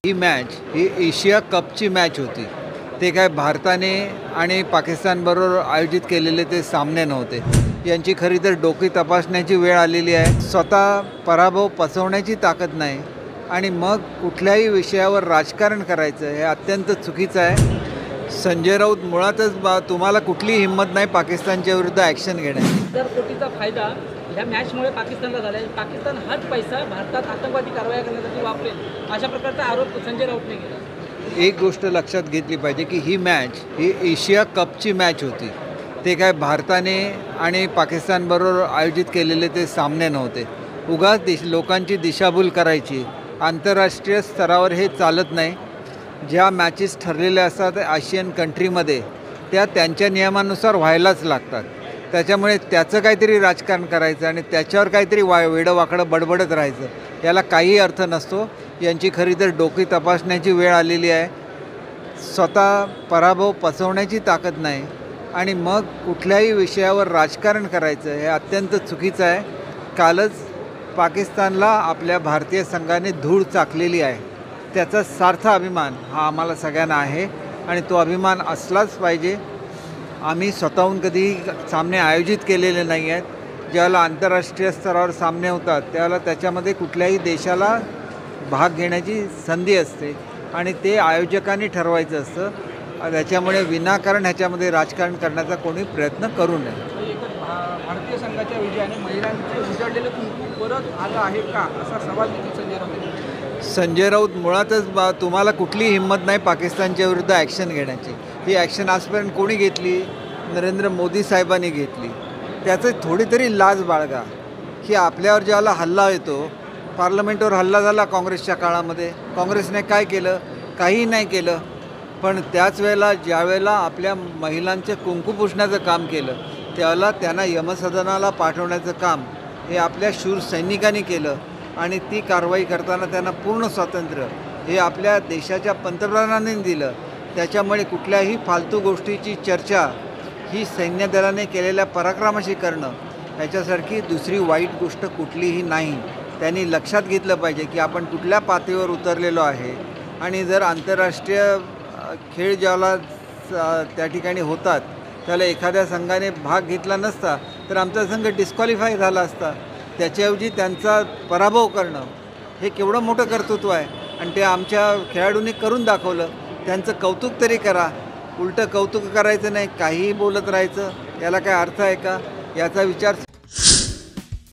ही match ही Asia कपची match होती. ते काय भारताने आणि पाकिस्तानबरोबर आयोजित केलेले ते सामने नव्हते. यांची खरी तर डोकी तपासण्याची वेळ आलेली आहे. स्वतः पराभव पचवण्याची ताकद नाही आणि मग कुठल्याही विषयावर राजकारण करायचं हे अत्यंत चुकीचं आहे. संजय राऊत मुळातच तुम्हाला कुठली हिंमत नाही पाकिस्तानच्या विरुद्ध ॲक्शन घेण्याची. तर कोटीचा फायदा ह्या मॅचमुळे पाकिस्तानला झाला आहे. पाकिस्तान हाच पैसा भारतात आतंकवादी कारवाया करण्यासाठी वापरेल अशा प्रकारचा आरोप संजय राऊतने केला. एक गोष्ट लक्षात घेतली पाहिजे की ही मॅच ही एशिया कपची मॅच होती. ते काय भारताने आणि पाकिस्तानबरोबर आयोजित केलेले ते सामने नव्हते. उगाच लोकांची दिशाभूल करायची. आंतरराष्ट्रीय स्तरावर हे चालत नाही. ज्या मॅचेस ठरलेल्या असतात आशियन कंट्रीमध्ये त्या त्यांच्या नियमानुसार व्हायलाच लागतात. त्याच्यामुळे त्याचं काहीतरी राजकारण करायचं आणि त्याच्यावर काहीतरी वेडंवाकडं बडबडत राहायचं याला काही अर्थ नसतो. यांची खरी तर डोकी तपासण्याची वेळ आलेली आहे. स्वतः पराभव पचवण्याची ताकद नाही आणि मग कुठल्याही विषयावर राजकारण करायचं हे अत्यंत चुकीचं आहे. कालच पाकिस्तानला आपल्या भारतीय संघाने धूळ चाकलेली आहे. त्याचा सार्थ अभिमान हा आम्हाला सगळ्यांना आहे आणि तो अभिमान असलाच पाहिजे. आम्ही स्वतःहून कधी सामने आयोजित केलेले नाही आहेत. ज्यावेळेला आंतरराष्ट्रीय स्तरावर सामने होतात त्यावेळेला त्याच्यामध्ये कुठल्याही देशाला भाग घेण्याची संधी असते आणि ते आयोजकांनी ठरवायचं असतं. त्याच्यामुळे विनाकारण ह्याच्यामध्ये राजकारण करण्याचा कोणी प्रयत्न करू नये. भारतीय संघाच्या विजयाने महिलांचे उजळलेलं कुंकू परत आलं आहे का असा सवाल संजय राऊत. संजय राऊत मुळातच तुम्हाला कुठली हिंमत नाही पाकिस्तानच्या विरुद्ध ॲक्शन घेण्याची. ही ॲक्शन आजपर्यंत कोणी घेतली? नरेंद्र मोदी साहेबांनी घेतली. त्याचं थोडी तरी लाज बाळगा की आपल्यावर ज्याला हल्ला येतो, पार्लमेंटवर हल्ला झाला काँग्रेसच्या काळामध्ये, काँग्रेसने काय केलं? काहीही नाही केलं. पण त्याच वेळेला ज्यावेळेला आपल्या महिलांचं कुंकू पुसण्याचं काम केलं त्यावेळेला त्यांना यमसदनाला पाठवण्याचं काम हे आपल्या शूर सैनिकांनी केलं आणि ती कारवाई करताना त्यांना पूर्ण स्वातंत्र्य हे आपल्या देशाच्या पंतप्रधानांनी दिलं. त्याच्यामुळे कुठल्याही फालतू गोष्टीची चर्चा ही सैन्य दलाने केलेल्या पराक्रमाशी करणं ह्याच्यासारखी दुसरी वाईट गोष्ट कुठलीही नाही. त्यांनी लक्षात घेतलं पाहिजे की आपण कुठल्या पातळीवर उतरलेलो आहे आणि जर आंतरराष्ट्रीय खेळ ज्याला त्या ठिकाणी होतात त्याला एखाद्या संघाने भाग घेतला नसता तर आमचा संघ डिस्क्वालिफाय झाला असता. त्याच्याऐवजी त्यांचा पराभव करणं हे केवढं मोठं कर्तृत्व आहे आणि ते आमच्या खेळाडूंनी करून दाखवलं. त्यांचं कौतुक तरी करा. उलटं कौतुक करायचं नाही, काहीही बोलत राहायचं याला काय अर्थ आहे का? याचा विचार